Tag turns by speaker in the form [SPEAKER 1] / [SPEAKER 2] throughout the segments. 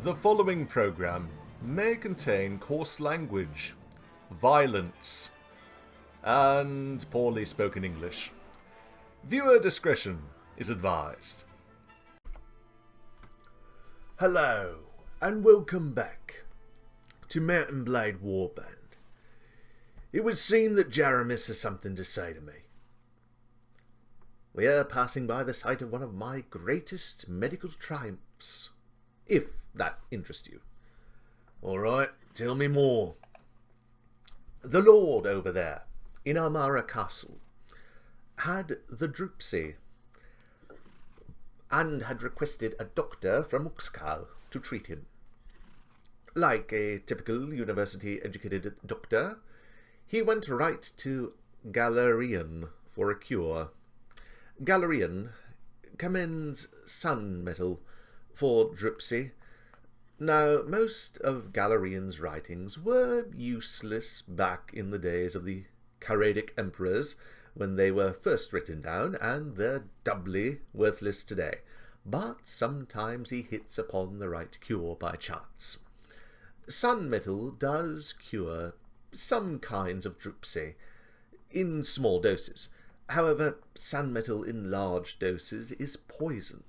[SPEAKER 1] The following program may contain coarse language, violence, and poorly spoken English. Viewer discretion is advised.
[SPEAKER 2] Hello, and welcome back to M&B Warband. It would seem that Jaramis has something to say to me. We are passing by the site of one of my greatest medical triumphs, if that interests you. All right, tell me more. The Lord over there, in Armara Castle, had the dropsy, and had requested a doctor from Uxcal to treat him. Like a typical university-educated doctor, he went right to Galarian for a cure. Galarian commends sun metal for dropsy. Now, most of Galarian's writings were useless back in the days of the Charaedic emperors, when they were first written down, and they're doubly worthless today. But sometimes he hits upon the right cure by chance. Sun metal does cure some kinds of dropsy, in small doses. However, sun metal in large doses is poison,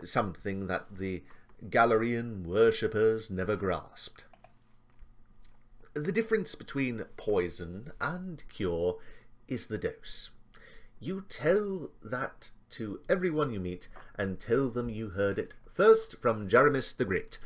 [SPEAKER 2] something that the Galarian worshippers never grasped. The difference between poison and cure is the dose. You tell that to everyone you meet, and tell them you heard it first from Jaramis the Great.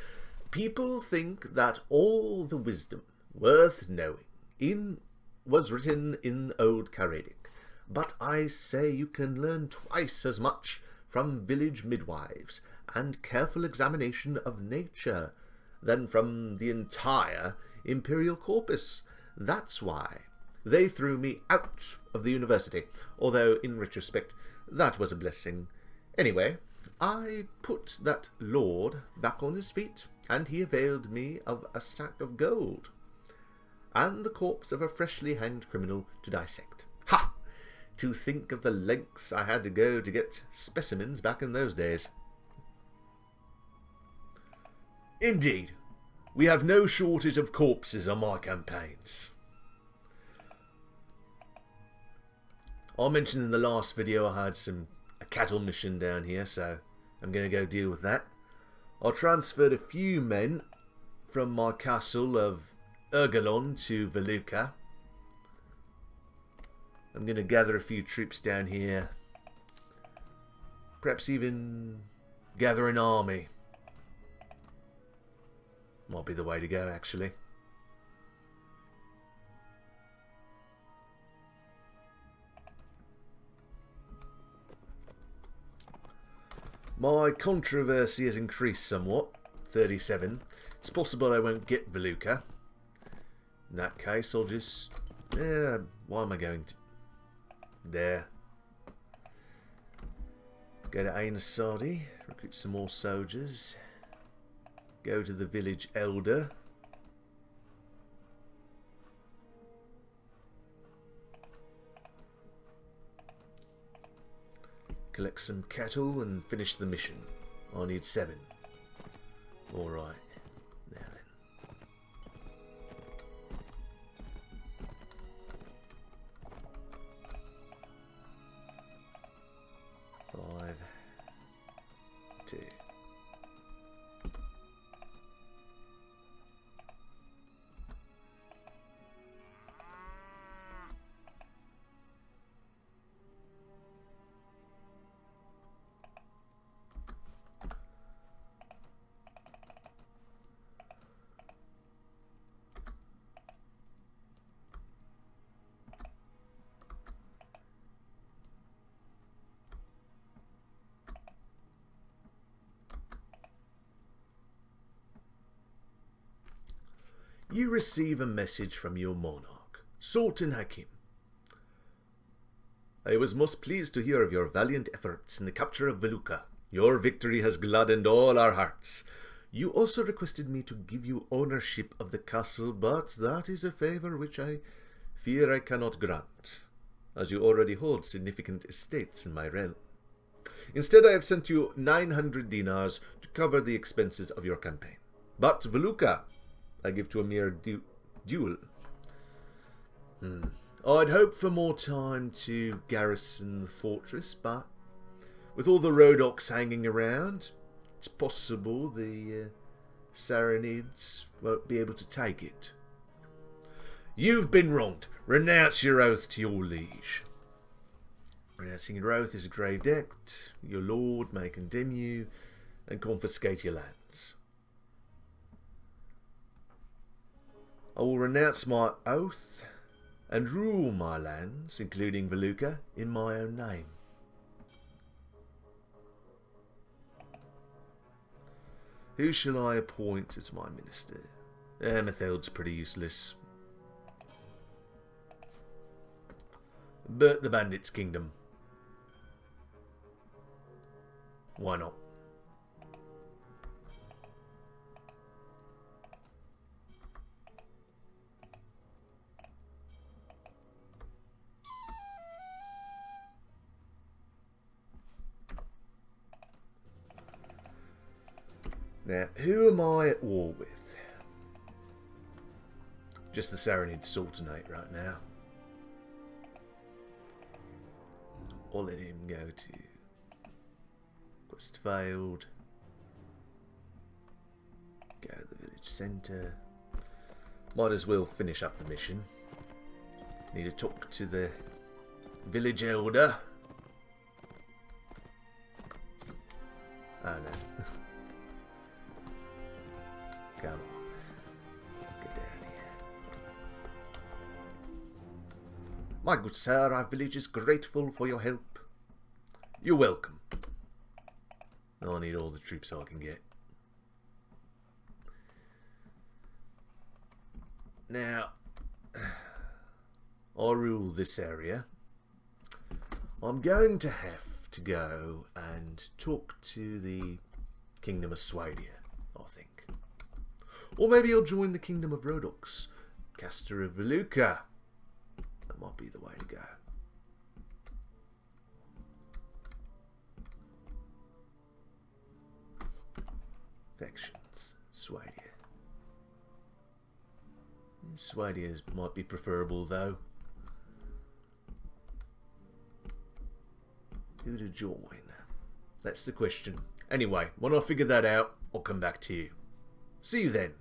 [SPEAKER 2] People think that all the wisdom worth knowing was written in Old Charaedic, but I say you can learn twice as much from village midwives and careful examination of nature than from the entire imperial corpus. That's why they threw me out of the university, although in retrospect that was a blessing. Anyway, I put that lord back on his feet, and he availed me of a sack of gold and the corpse of a freshly hanged criminal to dissect. Ha! To think of the lengths I had to go to get specimens back in those days. Indeed, we have no shortage of corpses on my campaigns. I mentioned in the last video I had a cattle mission down here, so I'm going to go deal with that. I transferred a few men from my castle of Ergalon to Veluca. I'm going to gather a few troops down here. Perhaps even gather an army. Might be the way to go, actually. My controversy has increased somewhat. 37. It's possible I won't get Veluca. In that case, I'll just... why am I going to... There. Go to Ainasadi, recruit some more soldiers. Go to the village elder. Collect some cattle and finish the mission. I need 7. Alright. Now then. 5, 2. You receive a message from your monarch, Sultan Hakim. I was most pleased to hear of your valiant efforts in the capture of Veluca. Your victory has gladdened all our hearts. You also requested me to give you ownership of the castle, but that is a favour which I fear I cannot grant, as you already hold significant estates in my realm. Instead, I have sent you 900 dinars to cover the expenses of your campaign. But Veluca, I give to a mere duel. I'd hoped for more time to garrison the fortress, but with all the Rhodoks hanging around, it's possible the Saronids won't be able to take it. You've been wronged. Renounce your oath to your liege. Renouncing your oath is a grave debt. Your lord may condemn you and confiscate your lands. I will renounce my oath and rule my lands, including Veluca, in my own name. Who shall I appoint as my minister? Metheld's pretty useless. Burt the Bandit's kingdom. Why not? Now, who am I at war with? Just the Saronid Sultanate right now. I'll let him go to quest failed. Go to the village centre. Might as well finish up the mission. Need to talk to the village elder. Oh no. Come on. Get down here. My good sir, our village is grateful for your help. You're welcome. I need all the troops I can get. Now, I rule this area. I'm going to have to go and talk to the Kingdom of Swadia, I think. Or maybe I'll join the Kingdom of Rhodoks. Caster of Veluca. That might be the way to go. Defections. Swadia. Swadia might be preferable though. Who to join? That's the question. Anyway, when I figure that out, I'll come back to you. See you then.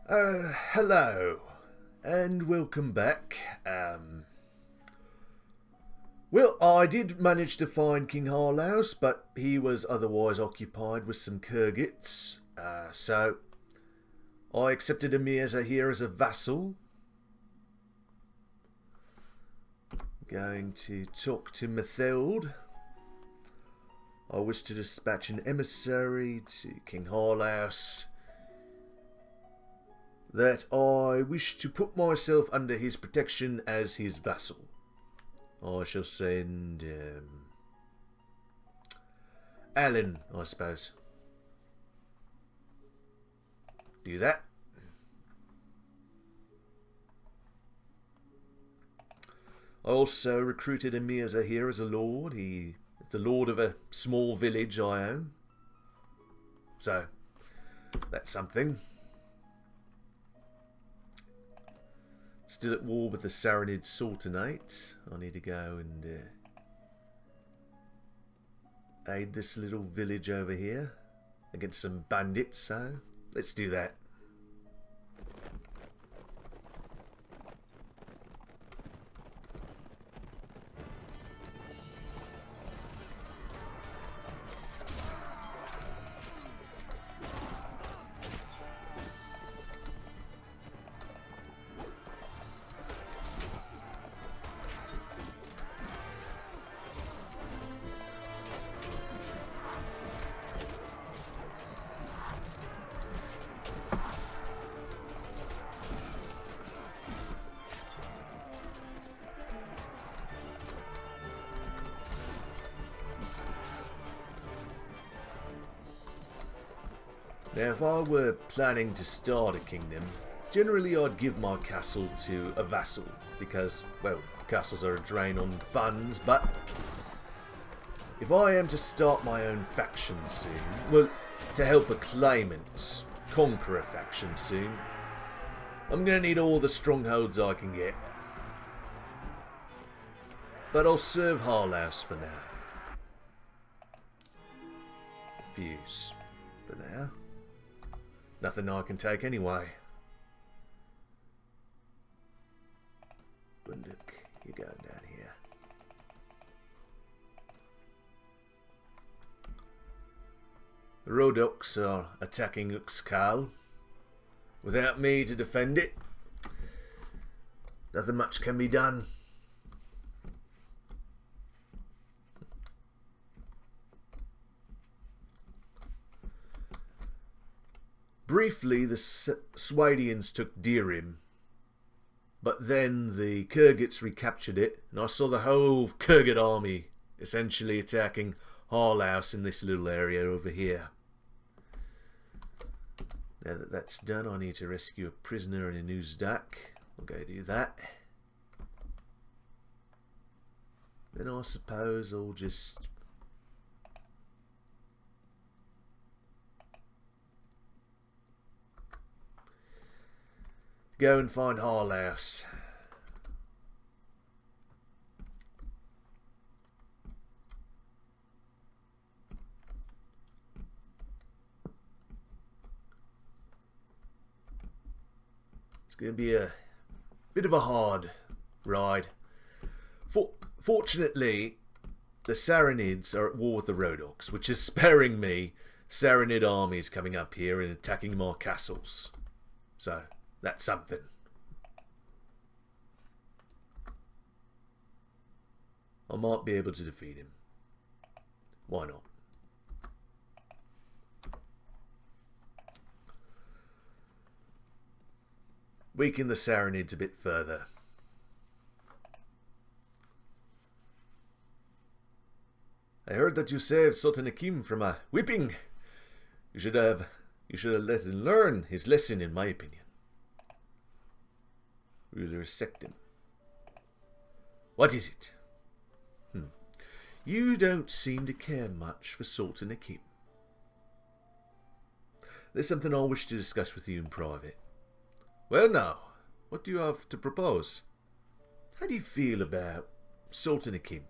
[SPEAKER 2] Hello, and welcome back. Well, I did manage to find King Harlaus, but he was otherwise occupied with some Kurgits. So I accepted Emir here as a vassal. Going to talk to Metheld. I wish to dispatch an emissary to King Harlaus that I wish to put myself under his protection as his vassal. I shall send Alan, I suppose. Do that. I also recruited Emir here as a lord. He is the lord of a small village I own. So, that's something. Still at war with the Saronid Sultanate. I need to go and aid this little village over here against some bandits, so let's do that. Now, if I were planning to start a kingdom, generally I'd give my castle to a vassal, because, well, castles are a drain on funds, but If I am to start my own faction soon, well, to help a claimant conquer a faction soon, I'm going to need all the strongholds I can get. But I'll serve Harlaus for now. Fuse for now. Nothing I can take anyway. But look, you're going down here. The Rhodoks are attacking Uxkhal. Without me to defend it, nothing much can be done. Briefly, the Swadians took Dirim, but then the Kyrgyz recaptured it, and I saw the whole Kyrgyz army essentially attacking Harlaus in this little area over here. Now that that's done, I need to rescue a prisoner in a Uzdak. I'll go do that. Then I suppose I'll just... go and find Harlaus. It's going to be a bit of a hard ride. Fortunately, the Saranids are at war with the Rhodoks, which is sparing me Saranid armies coming up here and attacking more castles. So... that's something. I might be able to defeat him. Why not? Weaken the Saranids a bit further. I heard that you saved Sultan Hakim from a whipping. You should have let him learn his lesson, in my opinion. Ruler Sectum. What is it? You don't seem to care much for Sultan Hakim. There's something I wish to discuss with you in private. Well now, what do you have to propose? How do you feel about Sultan Hakim?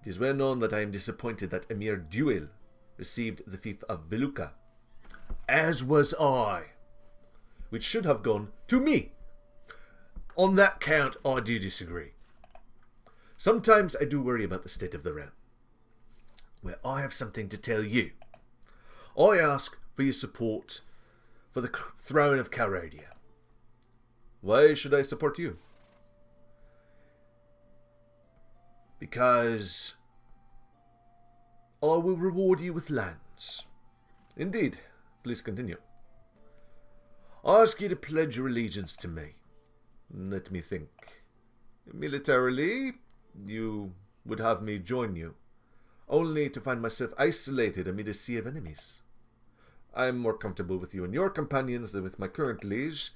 [SPEAKER 2] It is well known that I am disappointed that Emir Duel received the fief of Veluca, as was I, which should have gone to me. On that count, I do disagree. Sometimes I do worry about the state of the realm. Well, I have something to tell you. I ask for your support for the throne of Calradia. Why should I support you? Because I will reward you with lands. Indeed. Please continue. I ask you to pledge your allegiance to me. Let me think. Militarily, you would have me join you, only to find myself isolated amid a sea of enemies. I am more comfortable with you and your companions than with my current liege.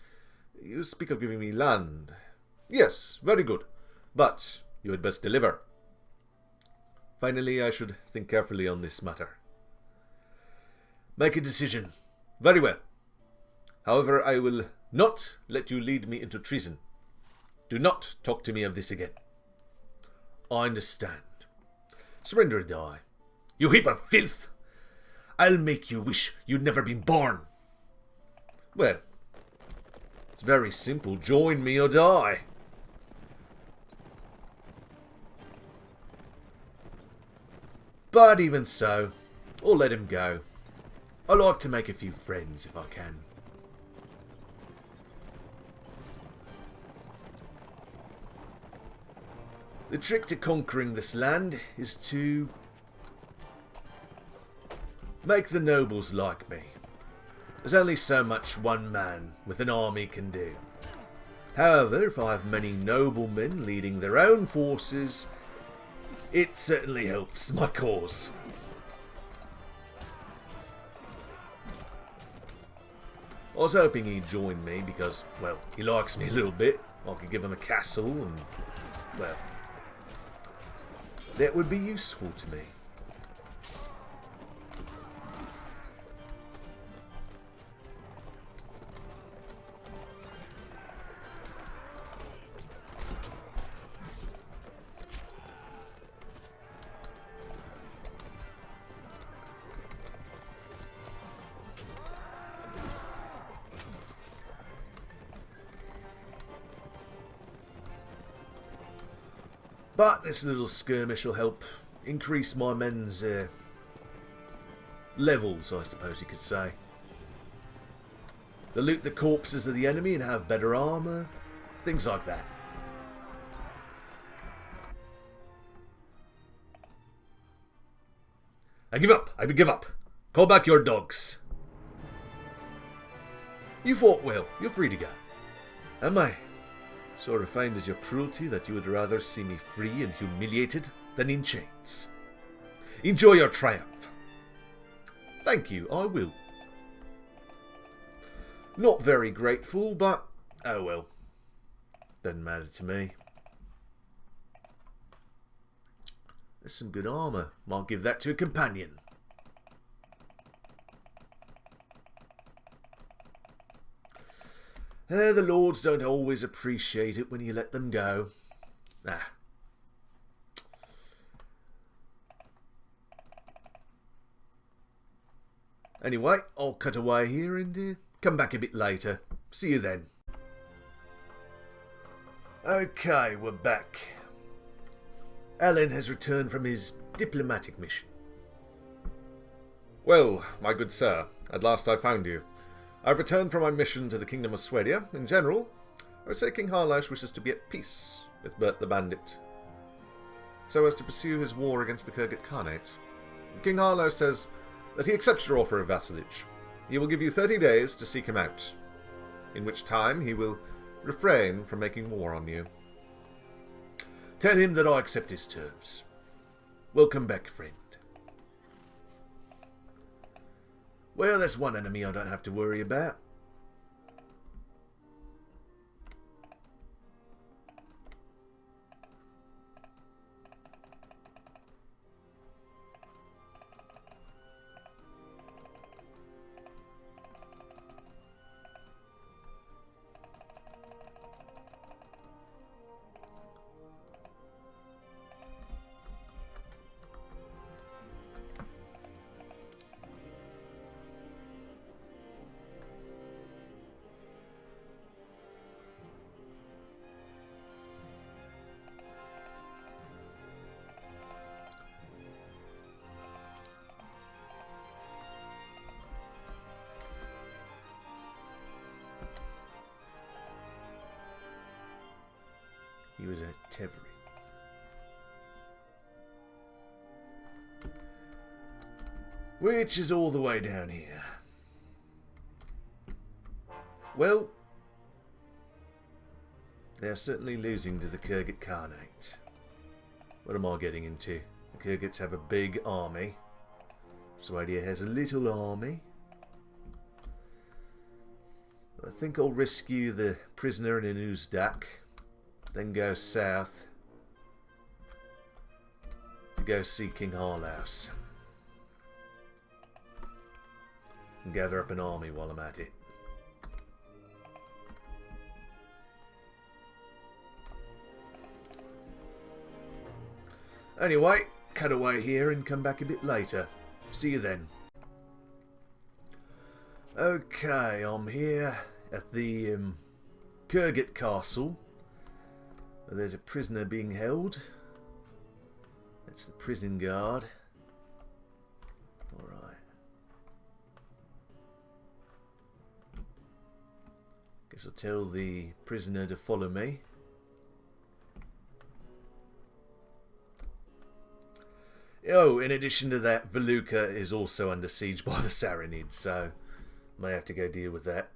[SPEAKER 2] You speak of giving me land. Yes, very good, but you had best deliver. Finally, I should think carefully on this matter. Make a decision. Very well. However, I will not let you lead me into treason. Do not talk to me of this again. I understand. Surrender or die. You heap of filth! I'll make you wish you'd never been born. Well, it's very simple. Join me or die. But even so, I'll let him go. I like to make a few friends if I can. The trick to conquering this land is to make the nobles like me. There's only so much one man with an army can do. However, if I have many noblemen leading their own forces, it certainly helps my cause. I was hoping he'd join me because, well, he likes me a little bit. I could give him a castle and, well, that would be useful to me. But this little skirmish will help increase my men's levels, I suppose you could say. They'll loot the corpses of the enemy and have better armour. Things like that. I give up. I give up. Call back your dogs. You fought well. You're free to go. Am I? So refined is your cruelty that you would rather see me free and humiliated than in chains. Enjoy your triumph. Thank you, I will. Not very grateful, but oh well. Doesn't matter to me. There's some good armour. I'll give that to a companion. The lords don't always appreciate it when you let them go. Ah. Anyway, I'll cut away here and come back a bit later. See you then. Okay, we're back. Alan has returned from his diplomatic mission.
[SPEAKER 1] Well, my good sir, at last I found you. I've returned from my mission to the Kingdom of Swadia. In general, I would say King Harlash wishes to be at peace with Burt the Bandit, so as to pursue his war against the Kyrgyz Khanate. King Harlash says that he accepts your offer of vassalage. He will give you 30 days to seek him out, in which time he will refrain from making war on you. Tell him that I accept his terms. Welcome back, friend. Well, that's one enemy I don't have to worry about. He was at Tevering. Which is all the way down here. Well, they're certainly losing to the Kyrgyz Khanate. What am I getting into? The Kyrgyz have a big army. Swadia has a little army. I think I'll rescue the prisoner in Uzdak. Then go south to go see King Harlaus and gather up an army while I'm at it. Anyway, cut away here and come back a bit later. See you then. Okay, I'm here at the Kyrgyz castle. There's a prisoner being held. That's the prison guard. Alright. Guess I'll tell the prisoner to follow me. Oh, in addition to that, Veluca is also under siege by the Saranids, so may have to go deal with that.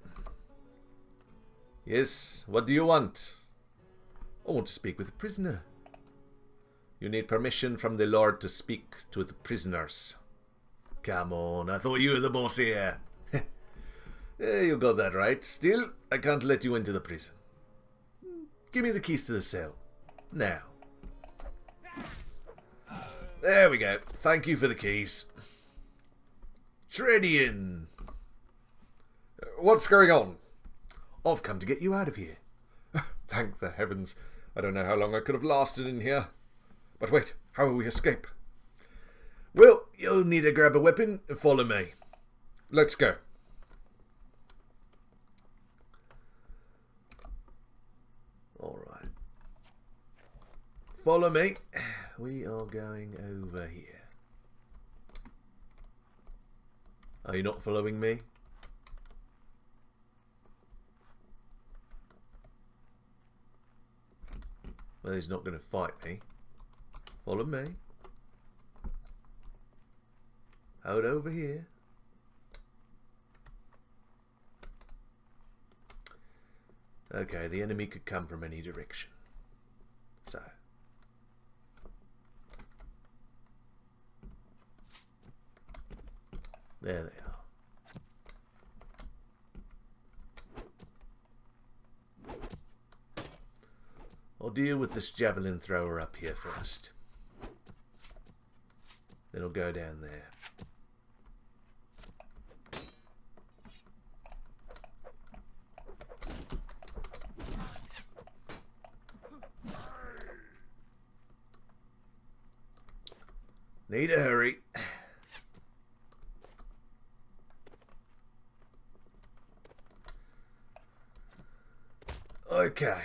[SPEAKER 1] Yes, what do you want? I want to speak with the prisoner. You need permission from the Lord to speak to the prisoners. Come on, I thought you were the boss here. Yeah, you got that right. Still, I can't let you into the prison. Give me the keys to the cell. Now. There we go. Thank you for the keys. Tredian! What's going on? I've come to get you out of here. Thank the heavens. I don't know how long I could have lasted in here. But wait, how will we escape? Well, you'll need to grab a weapon and follow me. Let's go. Alright. Follow me. We are going over here. Are you not following me? Well, he's not going to fight me. Follow me. Out over here. Okay, the enemy could come from any direction. So. There they are. I'll deal with this javelin thrower up here first. Then I'll go down there. Need to hurry. Okay.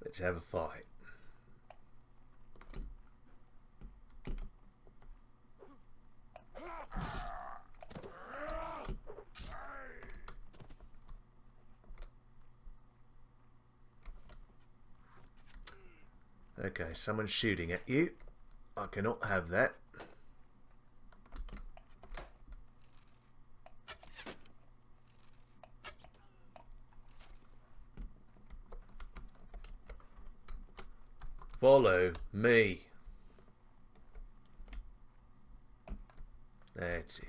[SPEAKER 1] Let's have a fight. Okay, someone's shooting at you. I cannot have that. Follow me. That's it.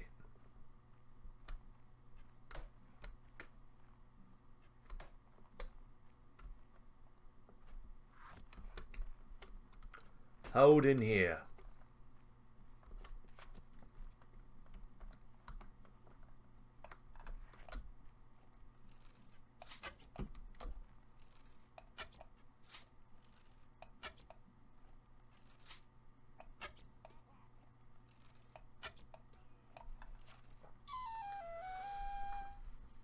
[SPEAKER 1] Hold in here.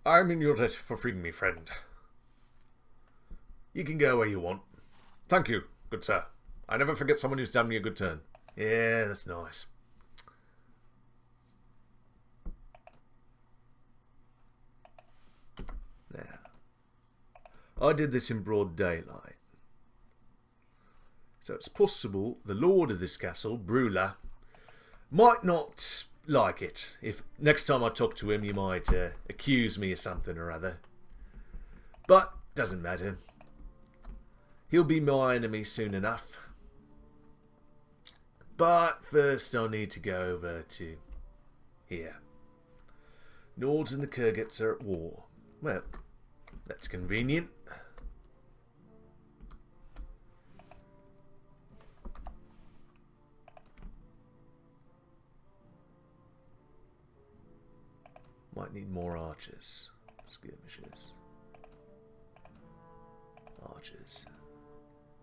[SPEAKER 1] I'm in your debt for freeing me, friend. You can go where you want. Thank you, good sir. I never forget someone who's done me a good turn. Yeah, that's nice. Now, I did this in broad daylight. So it's possible the lord of this castle, Brula, might not like it. If next time I talk to him, you might accuse me of something or other. But doesn't matter. He'll be my enemy soon enough. But first I'll need to go over to here. Nords and the Kurgats are at war. Well, that's convenient. Might need more archers. Skirmishers. Archers.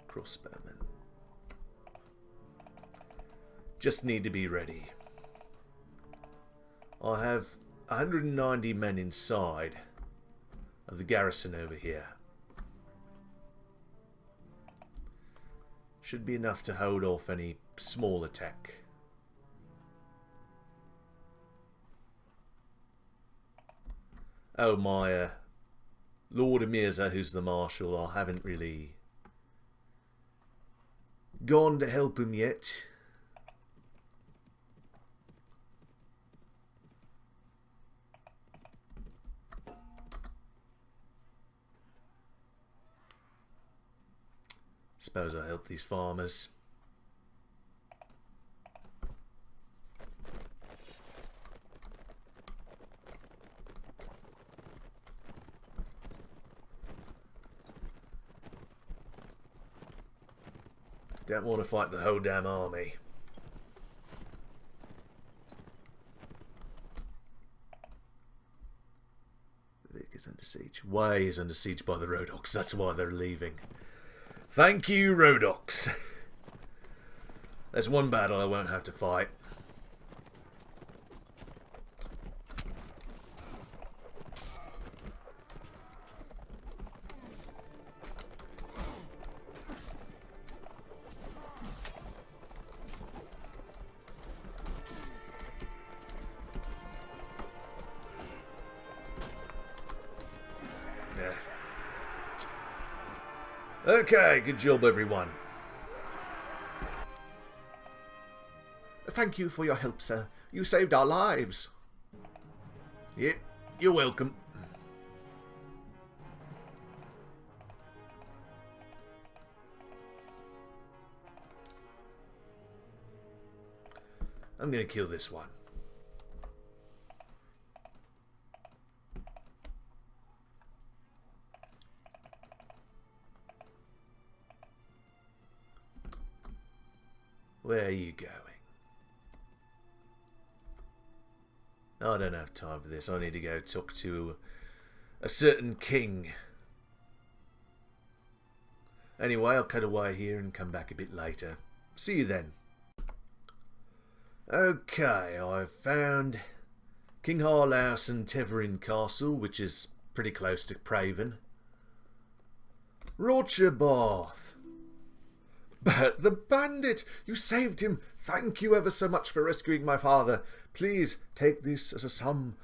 [SPEAKER 1] Crossbowmen. Just need to be ready. I have 190 men inside of the garrison over here. Should be enough to hold off any small attack. Oh, my Lord Emirza, who's the marshal, I haven't really gone to help him yet. Suppose I'll help these farmers. Don't want to fight the whole damn army. Veluca's under siege. Way is under siege by the Rhodoks. That's why they're leaving. Thank you, Rhodoks. There's one battle I won't have to fight. Okay, good job, everyone.
[SPEAKER 2] Thank you for your help, sir. You saved our lives.
[SPEAKER 1] Yeah, you're welcome. I'm gonna kill this one. Where are you going? I don't have time for this. I need to go talk to a certain king. Anyway, I'll cut away here and come back a bit later. See you then. Okay, I've found King Harlaus and Teverin Castle, which is pretty close to Praven. Rocherbath.
[SPEAKER 2] Burt the Bandit! You saved him! Thank you ever so much for rescuing my father. Please take this as a sum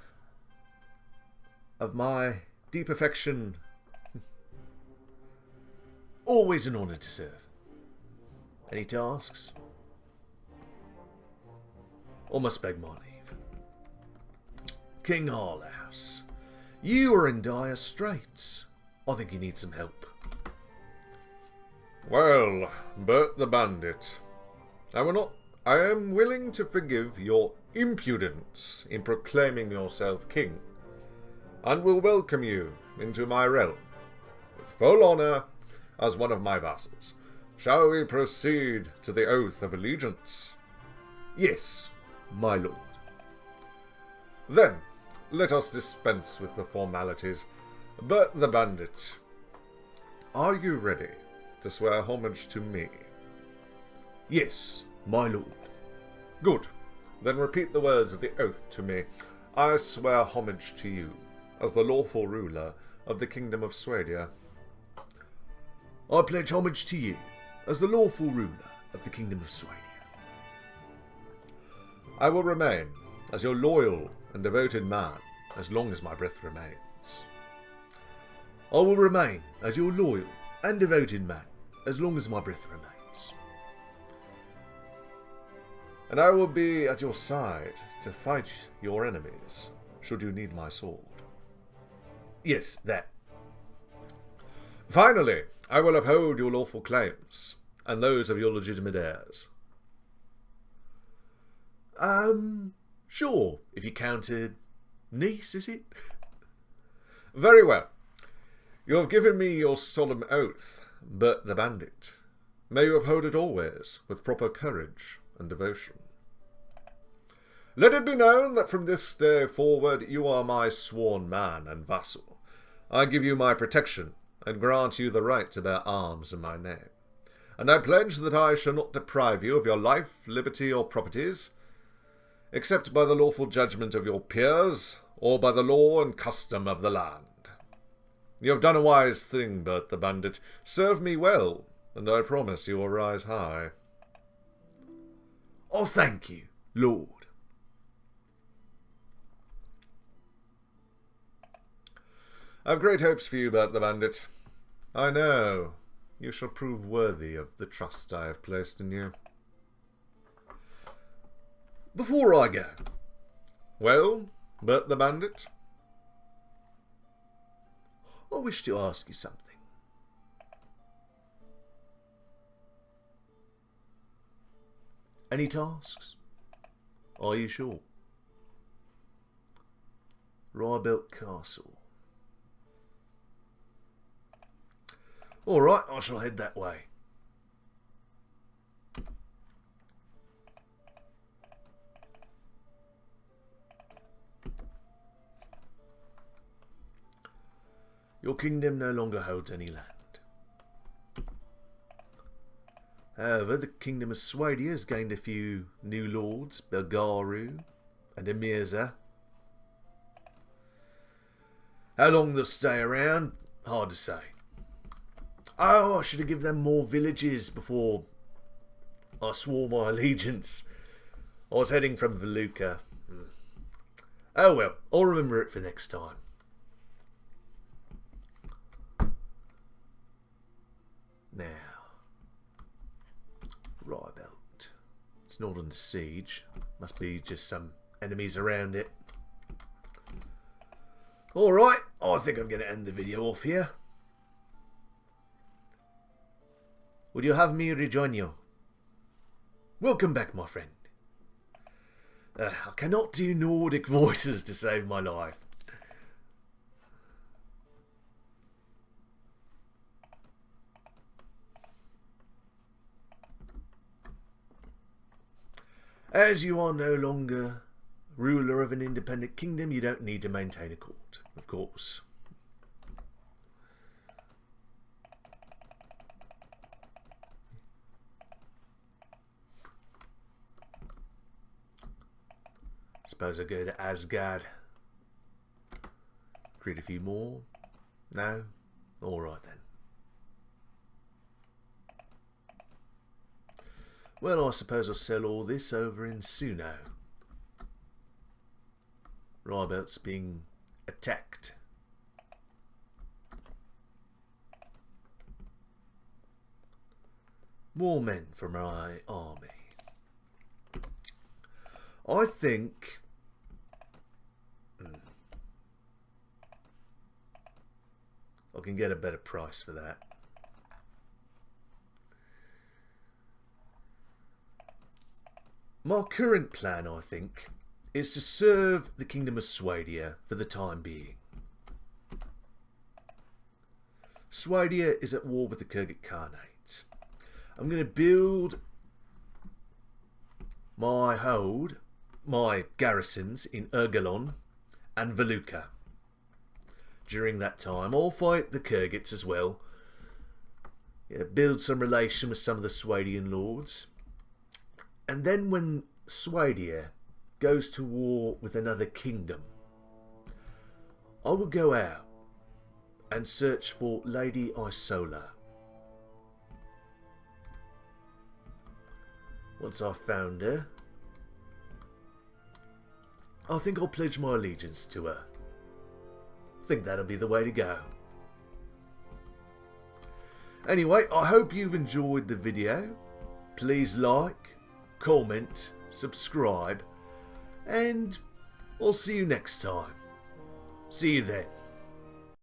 [SPEAKER 2] of my deep affection.
[SPEAKER 1] Always an honour to serve. Any tasks? Or must beg my leave. King Harlaus, you are in dire straits. I think you need some help.
[SPEAKER 3] Well, Burt the Bandit, I am willing to forgive your impudence in proclaiming yourself king, and will welcome you into my realm with full honour as one of my vassals. Shall we proceed to the oath of allegiance?
[SPEAKER 1] Yes, my lord.
[SPEAKER 3] Then, let us dispense with the formalities. Burt the Bandit, are you ready to swear homage to me?
[SPEAKER 1] Yes, my lord.
[SPEAKER 3] Good. Then repeat the words of the oath to me. I swear homage to you, as the lawful ruler of the kingdom of Swadia.
[SPEAKER 1] I pledge homage to you, as the lawful ruler of the kingdom of Swadia.
[SPEAKER 3] I will remain as your loyal and devoted man, as long as my breath remains.
[SPEAKER 1] I will remain as your loyal and devoted man, as long as my breath remains.
[SPEAKER 3] And I will be at your side to fight your enemies, should you need my sword.
[SPEAKER 1] Yes, that.
[SPEAKER 3] Finally, I will uphold your lawful claims, and those of your legitimate heirs.
[SPEAKER 1] Sure, if you counted niece, is it?
[SPEAKER 3] Very well. You have given me your solemn oath, Burt the Bandit. May you uphold it always, with proper courage and devotion. Let it be known that from this day forward you are my sworn man and vassal. I give you my protection, and grant you the right to bear arms in my name. And I pledge that I shall not deprive you of your life, liberty, or properties, except by the lawful judgment of your peers, or by the law and custom of the land. You have done a wise thing, Burt the Bandit. Serve me well, and I promise you will rise high.
[SPEAKER 1] Oh, thank you, Lord.
[SPEAKER 3] I have great hopes for you, Burt the Bandit. I know you shall prove worthy of the trust I have placed in you.
[SPEAKER 1] Before I go,
[SPEAKER 3] well, Burt the Bandit?
[SPEAKER 1] I wish to ask you something. Any tasks? Are you sure? Rybelt Castle. All right, I shall head that way.
[SPEAKER 2] Your kingdom no longer holds any land. However, the kingdom of Swadia has gained a few new lords, Belgaru and Emirza. How long they'll stay around, hard to say. Oh, I should have given them more villages before I swore my allegiance. I was heading from Veluca. Oh well, I'll remember it for next time. Now, Rybelt. It's not under siege. Must be just some enemies around it. Alright, I think I'm going to end the video off here. Would you have me rejoin you? Welcome back, my friend. I cannot do Nordic voices to save my life. As you are no longer ruler of an independent kingdom, you don't need to maintain a court, of course. Suppose I go to Asgard. Create a few more. No? Alright then. Well, I suppose I'll sell all this over in Suno. Rybelt's being attacked. More men for my army. I think I can get a better price for that. My current plan, I think, is to serve the Kingdom of Swadia for the time being. Swadia is at war with the Kyrgyz Khanate. I'm going to build my hold, my garrisons in Ergelon and Veluca. During that time, I'll fight the Kyrgyz as well. Yeah, build some relation with some of the Swadian lords. And then when Swadia goes to war with another kingdom, I will go out and search for Lady Isola. Once I've found her, I think I'll pledge my allegiance to her. I think that'll be the way to go. Anyway, I hope you've enjoyed the video. Please like, comment, subscribe, and I'll see you next time. See you then.